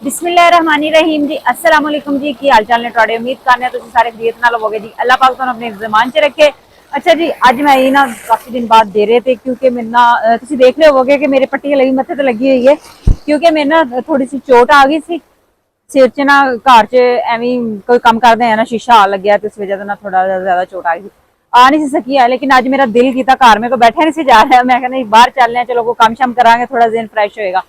बिस्मिल्लाहिर्रहमानिर्रहीम जी अस्सलाम वालेकुम जी की हाल चाल ने तुहाडे उम्मीद करने तुसीं सारे खैरियत नाल होवोगे जी अल्लाह पाक तुहानूं अपने ज़मान च रखे। अच्छा जी अज मैं ना काफ़ी दिन बाद दे रहे थे क्योंकि मेरे ना तुसीं देख रहे होवोगे कि मेरे पट्टी लगी मत्थे ते लगी हुई है क्योंकि मेरे ना थोड़ी सी चोट आ गई सी सिर च ना घर च एवं कोई कम करते हैं ना शीशा आ लग गया तो इस वजह से ना थोड़ा ज्यादा चोट आ गई आ नहीं सी सकी है। लेकिन अज मेरा दिल किया घर मेरे को बैठा नहीं सी जा रहा मैं कहना बाहर चलने हैं चलो कोई कम शम करांगे थोड़ा दिन फ्रैश होएगा।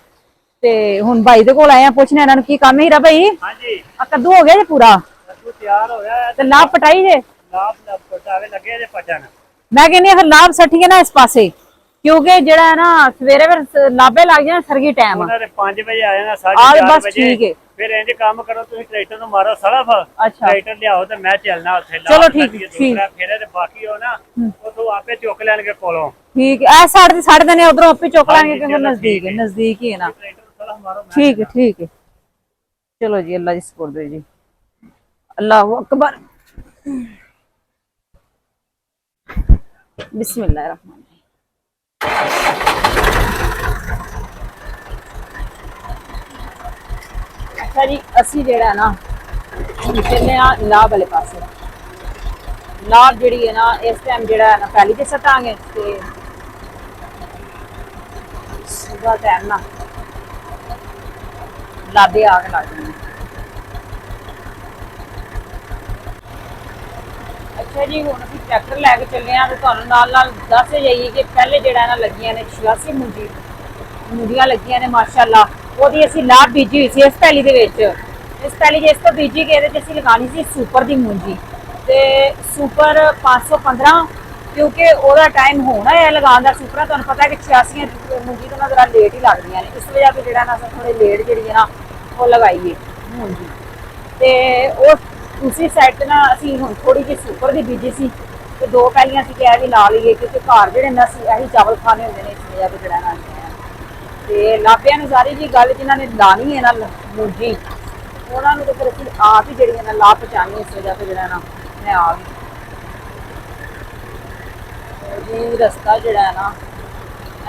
ते हुण भाई दे कोल आए हैं पुछने इन्हां नूं की कम है हीरा भाई। हाँ जी कद्दू हो गया जी पूरा कद्दू तैयार हो गया ते लाभ पटाई जे लाभ पटावे लगे जे पटन मैं कहनी फिर लाभ सट्टिए ना इस पासे क्योंकि जेड़ा है ना सवेरे फिर लाभे लग जाए सरगी टाइम ਉਹਨਾਂ ਦੇ 5 ਵਜੇ ਆ ਜਾਣਾ आज 4:30 बस ਵਜੇ ठीक है। ਫਿਰ ਇੰਜ ਕੰਮ ਕਰੋ ਤੁਸੀਂ ਟਰੈਕਟਰ ਨੂੰ ਮਾਰੋ ਸੜਫ अच्छा ਟਰੈਕਟਰ ਲਿਆਓ ਤੇ ਮੈਂ ਚੱਲਣਾ ਉੱਥੇ चलो ਲਾਭ ठीक ਲੱਗੀ ठीक ਦੂਸਰਾ ਫੇਰੇ ਤੇ ਬਾਕੀ ਹੋ ਨਾ ਉਥੋਂ ਆਪੇ ਚੁੱਕ ਲੈਣਗੇ ਕੋਲੋਂ ठीक है ऐ साढ़े देने उधरों आपे चुक हाँ लेंगे जी, क्योंकि चलो नजदीक ठीक है है नजदीक ही है ना। ट्रैक्टर सड़फ मारो मैं ठीक है चलना। ठीक है चलो जी अल्लाह जी सपुर्द जी अल्लाह अकबर बिस्मिल्लाह रहमान। अच्छा जी असी जेड़ा है ना चलने लाभ वाले पासे लाभ जी है ना इस टाइम जो है ना पहली के सटांगे सुबह टाइम ना लाभे आग लग जाने। अच्छा जी हुण असीं ट्रैक्टर लैके चले हैं तो तुहानूं नाल दस जाइए कि पहले जेड़ा ना लगियां ने 86 मुंजियां लगियां ने माशाअल्लाह ओहदी असीं लाभ बीजी हुई सी इस पैली दे विच इस पैली जिस तो बीजी गए ते असीं लगानी सी सुपर दी मुंजी ते सुपर 515 क्योंकि ओहदा टाइम होना है लगाने का सुपरा तुहानूं पता है कि 86 मुंजी तो ना जरा लेट ही लगदियां ने इस वजह तो जेड़ा ना थोड़ी लेट जी है ना वो लगाईए मुंजी ते उस दूसरी साइड ते ना असीं हुण थोड़ी जी सुपर दी बीजी सी ते दो पैलियां असीं कह भी ला लईए क्योंकि घर जेहड़े ना असीं चावल खाने होंदे ने इस वजह तो जेड़ा ना ते लाभे अनुसारी जी गल जिन्हां ने लानी है ना मुंजी उन्हां नूं ते फिर असीं आप ही जेहड़ी ना लाभ पहुंचानी इस वजह तो जेड़ा ना मैं आ गई जी रस्ता जेड़ा है ना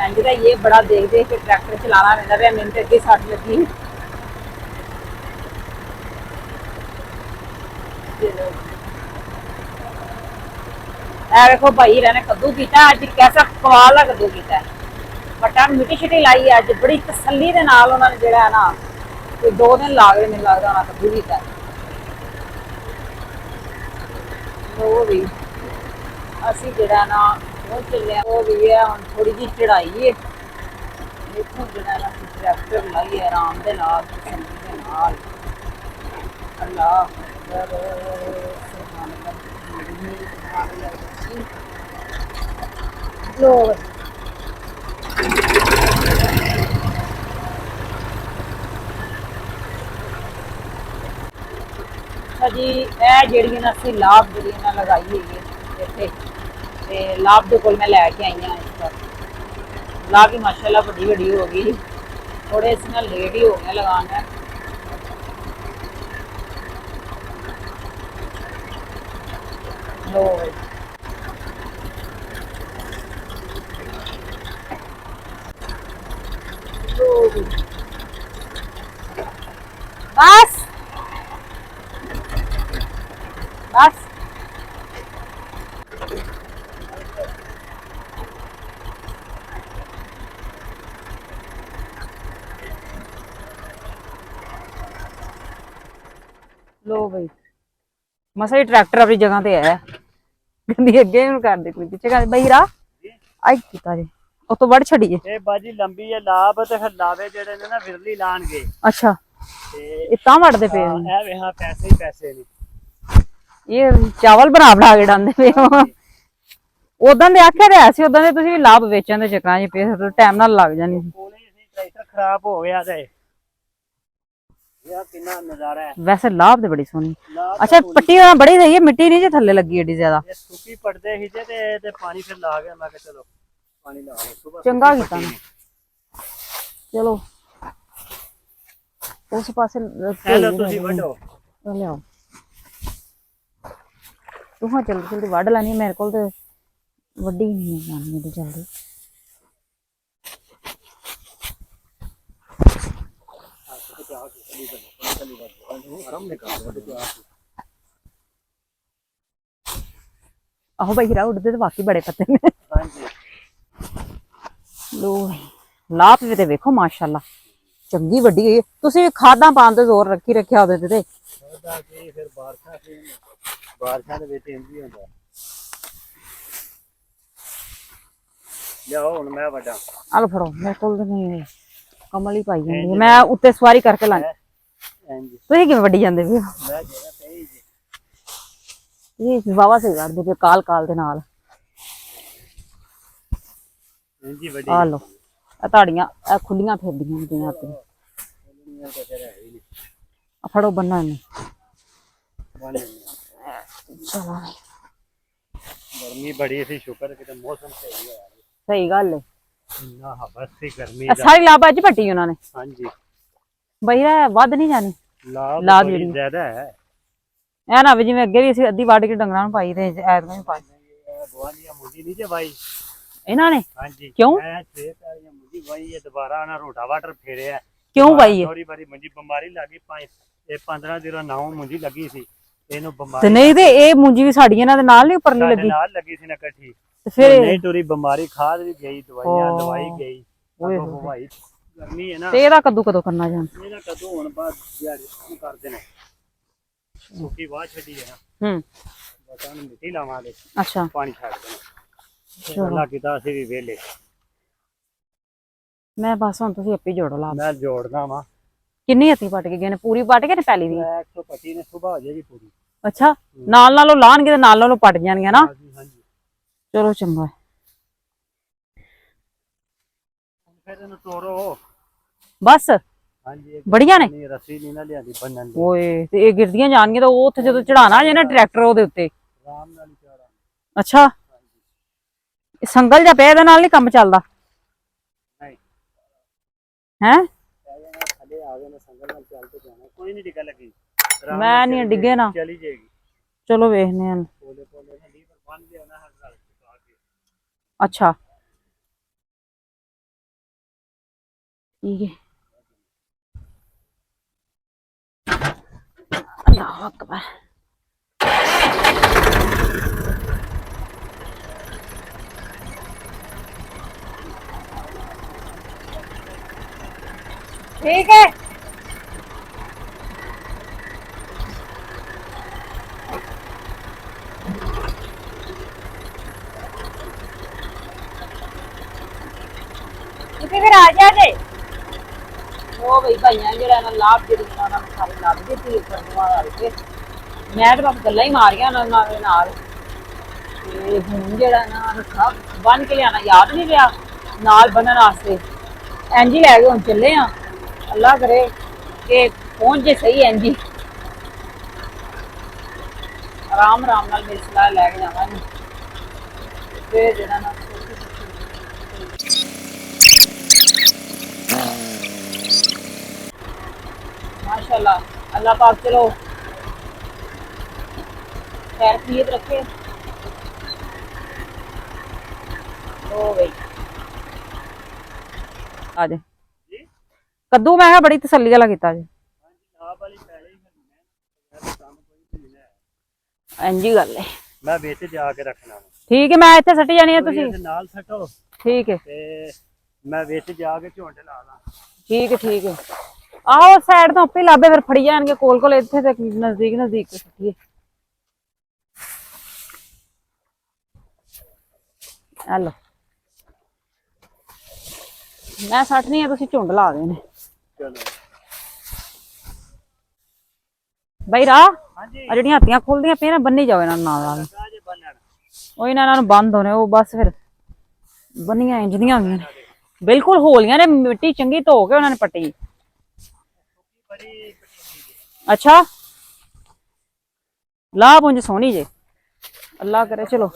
इंज दा ये बड़ा देख देख के ट्रैक्टर चलाना पैंदा पिया मैनूं ते अग्गे सट लगी देखो भाई ने कद्दू किया अज कैसा कमाल का कद्दू किया बटा मिट्टी शिट्टी लाई अज बड़ी तसल्ली दे नाल उन्होंने जेड़ा है ना कोई 2 दिन ला गए मैनूं लगदा होना कद्दू किया वो भी असी जेड़ा ना वो चले वो भी है हुण थोड़ी जी चढ़ाई है इत्थों जेड़ा ना ट्रैक्टर लाइए आराम दे नाल तसल्ली दे नाल अल्लाह अकबर सुभान अल्लाह लो अच्छा जी ਇਹ ਜਿਹੜੀਆਂ ਨਾ ਅਸੀਂ ਲਾਭ ਜਿਹੜੀਆਂ ਨਾ ਲਗਾਈ ਹੋਈ ਹੈ ਇੱਥੇ ਤੇ ਲਾਭ ਦੇ ਕੋਲ ਮੈਂ ਲੈ ਕੇ ਆਈ ਹਾਂ ਇਸ ਵਾਰ ਲਾਭ ਵੀ ਮਾਸ਼ਾਅੱਲਾ ਵੱਡੀ ਵੱਡੀ ਹੋ ਗਈ ਥੋੜੇ ਇਸ ਨਾਲ ਲੇਟ ਹੀ ਹੋ ਗਏ ਲਗਾਉਣਾ लो बस बस लो भाई मसा ही ट्रैक्टर अपनी जगह ते है गंदी अगे कर दे कोई पीछे कर भाई राह आई कीता जे ਉਹ ਤੋਂ ਵੜ ਛੜੀਏ ਇਹ ਬਾਜੀ ਲੰਬੀ ਹੈ ਲਾਭ ਤੇ ਫਿਰ ਲਾਵੇ ਜਿਹੜੇ ਨੇ ਨਾ ਵਿਰਲੀ ਲਾਣਗੇ ਅੱਛਾ ਤੇ ਇਹ ਤਾਂ ਵੜਦੇ ਪਏ ਇਹ ਵੇ ਹਾਂ ਪੈਸੇ ਹੀ ਪੈਸੇ ਨੇ ਇਹ ਚਾਵਲ ਬਣਾ ਕੇ ਡਾਂਦੇ ਪਏ ਉਦਾਂ ਦੇ ਆਖਿਆ ਰਿਹਾ ਸੀ ਉਦਾਂ ਦੇ ਤੁਸੀਂ ਲਾਭ ਵੇਚਣ ਦੇ ਚੱਕਰਾਂ 'ਚ ਪਏ ਟਾਈਮ ਨਾਲ ਲੱਗ ਜਾਣੀ ਸੀ ਕੋਲੇ ਅਸੀਂ ਟਰੈਕਟਰ ਖਰਾਬ ਹੋ ਗਿਆ ਤੇ ਯਾਰ ਕਿੰਨਾ ਨਜ਼ਾਰਾ ਹੈ ਵੈਸੇ ਲਾਭ ਤੇ ਬੜੀ ਸੋਹਣੀ ਅੱਛਾ ਪੱਟੀ ਬੜੀ ਸਹੀ ਹੈ ਮਿੱਟੀ ਨਹੀਂ ਜੇ ਥੱਲੇ ਲੱਗੀ ਏਡੀ ਜ਼ਿਆਦਾ ਇਹ ਸੁੱਕੀ ਪੜਦੇ ਸੀ ਤੇ ਪਾਣੀ ਫਿਰ ਲਾ ਗਿਆ ਮੈਂ ਕਿਹਾ ਚਲੋ ਪਾਣੀ ਲਾ ਲਓ ਸੁਬਹ ਚੰਗਾ ਕੀਤਾ ਚਲੋ ਉਸ ਪਾਸੇ ਹੈਲੋ ਤੁਸੀਂ ਵੱਢੋ ਲਿਆਓ ਤੂੰ ਹਾਂ ਜਲਦੀ ਜਲਦੀ ਵੱਢ ਲੈਣੀ ਮੇਰੇ ਕੋਲ ਤੇ ਵੱਡੀ ਨਹੀਂ ਜਾਣੀ ਇਹਦੀ ਜਲਦੀ ਆਹੋ ਬਈ ਹੀਰਾ ਉੱਡਦੇ ਤੇ ਵਾਕਈ ਬੜੇ ਪੱਤੇ ਨੇ। ਹਾਂਜੀ ਲੋ ਲਾਪ ਵੀ ਤੇ ਵੇਖੋ ਮਾਸ਼ਾਅੱਲਾ ਚੰਗੀ ਵੱਡੀ ਹੋਈ। ਤੁਸੀਂ ਵੀ ਖਾਦਾਂ ਪਾਉਣ ਤੇ ਜ਼ੋਰ ਰੱਖਿਆ ਉਹਦੇ ਤੇ। ਉਹਦਾ ਕੀ ਫਿਰ ਬਾਰਿਸ਼ਾਂ ਦੇ ਵਿੱਚ ਇੰਝ ਹੀ ਹੁੰਦਾ। ਲਿਆਓ ਹੁਣ ਮੈਂ ਵੱਡਾ। ਆ ਲੋ ਫੜੋ ਮੇਰੇ ਕੋਲ ਤਾਂ ਨਹੀਂ ਕਮਲ ਹੀ ਪਾਈ ਜਾਂਦੀ ਹੈ। ਮੈਂ ਉੱਤੇ ਸਵਾਰੀ ਕਰਕੇ ਲੰਘ। ਹਾਂਜੀ ਤੁਸੀਂ ਕਿਵੇਂ ਵੱਡੀ ਜਾਂਦੇ ਵੀ? ਮੈਂ ਜਿਹੜਾ ਸਹੀ ਜੀ ਇਹ ਵਾਵਾ ਸਹੀ ਕੱਢਦੇ ਪਏ ਕਾਲ ਦੇ ਨਾਲ। ਇੰਜੀ ਵੱਡੀ ਆ ਲੋ ਇਹ ਤਾੜੀਆਂ ਇਹ ਖੁੱਲੀਆਂ ਫਿਰਦੀਆਂ ਹੁੰਦੀਆਂ ਤੇ ਆ ਫੜੋ ਬੰਨਾ ਇਹਨੂੰ। ਚਲੋ ਗਰਮੀ ਬੜੀ ਸੀ, ਸ਼ੁਕਰ ਕਿਤੇ ਮੌਸਮ ਸਹੀ ਹੋਇਆ। ਸਹੀ ਗੱਲ ਹੈ। ਇੰਨਾ ਹਵਾ ਸੀ ਗਰਮੀ ਇਹ ਦਾ। ਸਾਰੀ ਲਾਭ ਅੱਜ ਪੱਟੀ ਉਹਨਾਂ ਨੇ। ਹਾਂਜੀ ਬਈ ਵੱਧ ਨਹੀਂ ਜਾਣੀ ਲਾਭ ਬੜੀ ਜ਼ਿਆਦਾ ਹੈ। ਐ ਨਾ ਵੀ ਜਿਵੇਂ ਅੱਗੇ ਵੀ ਅਸੀਂ ਅੱਧੀ ਵੱਢ ਕੇ ਡੰਗਰਾਂ ਨੂੰ ਪਾਈ ਤੇ ਐਤਕਾਂ ਵੀ ਪਾਈ। ਗਵਾਂਢੀਆਂ ਮੁੰਡੀ ਨਹੀਂ ਜੇ ਵਾਈ ਇਹਨਾਂ ਨੇ। ਹਾਂਜੀ ਕਿਉਂ? ਮੈਂ 6 ਪੈਲੀਆਂ ਮੁੰਡੀ ਵਾਈ ਹੈ, ਦੁਬਾਰਾ ਉਹਨਾਂ ਰੋਟਾਵਾਟਰ ਫੇਰਿਆ। ਕਿਉਂ ਵਾਈ ਹੈ? ਥੋੜੀ ਬਾਰੀ ਮੁੰਡੀ ਬਿਮਾਰੀ ਲੱਗੀ ਇਹ 15 ਦਿਨਾਂ ਨਾਲੋਂ ਮੁੰਡੀ ਲੱਗੀ ਸੀ ਇਹਨੂੰ ਤੇ ਬਿਮਾਰੀ। ਨਹੀਂ ਤੇ ਇਹ ਮੁੰਜੀ ਵੀ ਸਾਡੀ ਇਹਨਾਂ ਦੇ ਨਾਲ ਨਹੀਂ ਉੱਪਰ ਨਹੀਂ ਲੱਗੀ ਨਾਲ ਲੱਗੀ ਸੀ ਨਾ ਇਕੱਠੀ। ਤੇ ਫਿਰ ਨਹੀਂ ਟੁਰੀ ਬਿਮਾਰੀ ਖਾਦ ਵੀ ਗਈ, ਦਵਾਈਆਂ ਦਵਾਈ ਗਈ। ਭਾਈ ਗਰਮੀ ਹੈ ਨਾ। ਤੇ ਇਹਦਾ ਕੱਦੂ ਕਦੋਂ ਕਰਨਾ ਜਾਂਦਾ? ਇਹਦਾ ਕਦੋਂ ਹੁਣ ਬਾਅਦ ਦਿਹਾੜੀ ਕਰਦੇ ਨੇ। ਸੁੱਕੀ ਵਾਹ ਛੱਡੀ ਹੈ ਨਾ। ਬਸ ਉਹਨੂੰ ਮਿੱਟੀ ਲਾਵਾਂਗੇ। ਅੱਛਾ ਪਾਣੀ ਛੱਡ ਦੇਣਾ। ਅੱਲਾ ਕੀਤਾ ਅਸੀਂ ਵੀ ਵੇਲੇ। ਮੈਂ ਬਸ ਹੁਣ ਤੁਸੀਂ ਆਪੇ ਜੋੜੋ ਲਾ। ਮੈਂ ਜੋੜਨਾ ਵਾ। ਕਿੰਨੀ ਹੱਥੀ ਪੱਟ ਕੇ ਗਏ ਨੇ? ਪੂਰੀ ਪੱਟ ਕੇ ਨੇ ਪੈਲੀ ਦੀ? 125 ਨੇ ਸੁਭਾ ਹੋ ਜਾਏਗੀ ਪੂਰੀ। ਅੱਛਾ ਨਾਲ ਉਹ ਲਾਣਗੇ ਤੇ ਨਾਲ ਉਹ ਪੱਟ ਜਾਣਗੇ ਨਾ। ਹਾਂਜੀ ਚਲੋ ਚੰਗਾ। ਫਿਰ ਇਹਨੂੰ ਤੋੜੋ ਬਸ ਹਾਂਜੀ ਬੜੀਆਂ ਨੇ। ਰੱਸੀ ਨਹੀਂ ਨਾ ਲਿਆਂਦੀ ਬੰਨਣ ਦੀ। ਓਏ ਤੇ ਇਹ ਗਿਰਦੀਆਂ ਜਾਣਗੀਆਂ ਤਾਂ ਉਹ ਉੱਥੇ ਜਦੋਂ ਚੜਾਣਾ ਜੇ ਨਾ ਟਰੈਕਟਰ ਉਹਦੇ ਉੱਤੇ। ਆਰਾਮ ਨਾਲ ਹੀ ਚੜਾ। ਅੱਛਾ ਇਹ ਸੰਗਲ ਜਾਂ ਪਿਆ ਇਹਦੇ ਨਾਲ ਨਹੀਂ ਕੰਮ ਚੱਲਦਾ ਨਹੀਂ ਹੈ? ਥੱਲੇ ਆ ਗਏ ਨੇ ਸੰਗਲ ਨਾਲ ਚੱਲ ਕੇ ਜਾਣਾ। ਕੋਈ ਨਹੀਂ ਡਿੱਗਾ ਲੱਗੀ। ਮੈਂ ਨਹੀਂ ਡਿੱਗੇ ਨਾ। ਚਲੀ ਜਾਏਗੀ। ਚਲੋ ਵੇਖਨੇ ਆ। ਪੋਲੇ ਹੱਡੀ ਪਰ ਬੰਨ ਲਿਆ ਨਾ ਹਰ ਗੱਲ ਚੁਕਾ ਕੇ। ਅੱਛਾ ਠੀਕ ਹੈ। ਅੱਲਾਹੁ ਅਕਬਰ। ठीक है फिर आ जा जे वो भाई भाइया जरा ना लाभ जी सारे लाभ दी थी करके मैं तो बस गल्लां ही मारियां उन्होंने नाल ते हुण जेड़ा ना सब बन के लियाना याद नहीं रहा नाल बनन वास्ते इंज ही लै के हुण चले आ। अल्लाह करे कि पहुंच जे सही इंज ही आराम आराम नाल मेरी सलाह लैके जावांगी फिर जेड़ा ना माशाल्लाह अल्लाह पाक चलो खैर खैरियत रखे। ओ भाई आ जा कद्दू मैं बड़ी तसल्ली वाला कीता जी। इंज ही गल है। मैं ਵਿੱਚ ਜਾ ਕੇ ਰੱਖਣਾ। ठीक है मैं इत्थे सट्टी जानी है तुसी ਨਾਲ ਸੱਟੋ। ठीक है ਤੇ ਮੈਂ ਵਿੱਚ ਜਾ ਕੇ ਝੁੰਡ ਲਾ ਲਾਂ। ठीक है आहो साइड तो आपे लाभे फिर फड़ी जाएंगे कोल कोल इत्थे ते नजदीक सट्टिए। हेलो मैं सट्टनी है तुसी झुंड ला देने। चलो भाई राह ਹਾਂਜੀ आ ਜਿਹੜੀਆਂ ਹੱਤੀਆਂ ਖੁੱਲਦੀਆਂ ਪਈਆਂ ਨਾ ਬੰਨੀ ਜਾਓ ਇਹਨਾਂ ਨਾਲ ਨਾਲ ਕਾਜੇ ਬੰਨਣ। ਉਹ ਇਹਨਾਂ ਨੂੰ ਬੰਦ ਹੋਣੇ ਉਹ ਬਸ ਫਿਰ ਬੰਨੀਆਂ ਇੰਜਦੀਆਂ ਹੋਈਆਂ ਨੇ ਬਿਲਕੁਲ ਹੋਲੀਆਂ ਨੇ ਮਿੱਟੀ ਚੰਗੀ ਧੋ ਕੇ ਉਹਨਾਂ ਨੇ ਪੱਟੀ। अच्छा लाभ उंज सोहनी जे अल्लाह करे चलो।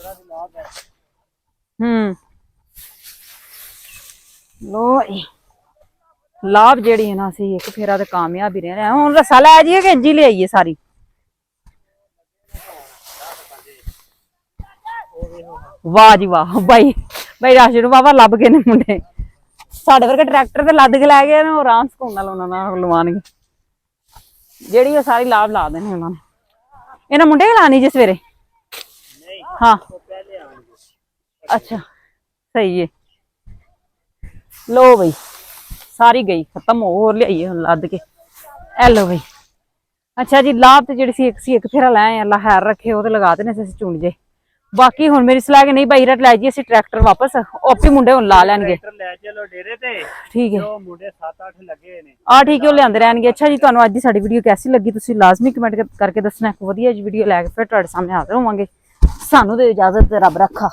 लो लाभ जेड़ी है ना असी एक फेरा ते कामयाब ही रहे हुण रस्सा लै जाइए कि इंजी ले आइए सारी। वाह जी वाह भाई भाई राशि बाबा लभ गए ने मुंडे साडे वर्गे ट्रैक्टर ते लद के लै गए ने आराम सुकून नाल उन्हां नाल लवाणगे। ਜਿਹੜੀ ਉਹ ਸਾਰੀ ਲਾਭ ਲਾ ਦੇਣੇ ਉਹਨਾਂ ਨੇ। ਇਹਨਾਂ ਮੁੰਡੇ ਵੀ ਲਾਣੀ ਜੇ ਸਵੇਰੇ? ਨਹੀਂ ਹਾਂ ਉਹ ਪਹਿਲੇ ਆਉਣਗੇ। ਅੱਛਾ ਸਹੀ ਹੈ। ਲੋ ਬਈ ਸਾਰੀ ਗਈ ਖਤਮ, ਹੋਰ ਲਿਆਈਏ ਹੁਣ ਲੱਦ ਕੇ। ਐ ਲੋ ਬਈ। ਅੱਛਾ ਜੀ ਲਾਭ ਤੇ ਜਿਹੜੀ ਸੀ ਇੱਕ ਫੇਰਾ ਲੈ ਆਏ, ਅੱਲਾ ਖੈਰ ਰੱਖੇ, ਉਹ ਤੇ ਲਗਾ ਦੇਣੇ ਸੀ ਅਸੀਂ ਚੁਣ ਜੇ। ਬਾਕੀ ਹੁਣ ਮੇਰੀ ਸਲਾਹ ਕਿ ਨਹੀਂ ਬਾਈ ਰਟ ਲੈ ਜੀ ਅਸੀਂ ਟਰੈਕਟਰ ਵਾਪਸ, ਆਪੀ ਮੁੰਡੇ ਹੁਣ ਲਾ ਲੈਣਗੇ। ਟਰੈਕਟਰ ਲੈ ਚਲੋ ਡੇਰੇ ਤੇ, ਠੀਕ ਹੈ ਜੋ ਮੁੰਡੇ 7-8 ਲੱਗੇ ਨੇ ਆ ਠੀਕ ਹੈ, ਉਹ ਲਿਆਂਦੇ ਰਹਿਣਗੇ। ਅੱਛਾ ਜੀ ਤੁਹਾਨੂੰ ਅੱਜ ਦੀ ਸਾਡੀ ਵੀਡੀਓ ਕੈਸੀ ਲੱਗੀ ਤੁਸੀਂ ਲਾਜ਼ਮੀ ਕਮੈਂਟ ਕਰਕੇ ਦੱਸਣਾ। ਇੱਕ ਵਧੀਆ ਜੀ ਵੀਡੀਓ ਲੈ ਕੇ ਫਿਰ ਤੁਹਾਡੇ ਸਾਹਮਣੇ ਹਾਜ਼ਰ ਹੋਵਾਂਗੇ। ਸਾਨੂੰ ਦੇ ਇਜਾਜ਼ਤ ਤੇ ਰੱਬ ਰੱਖਾ।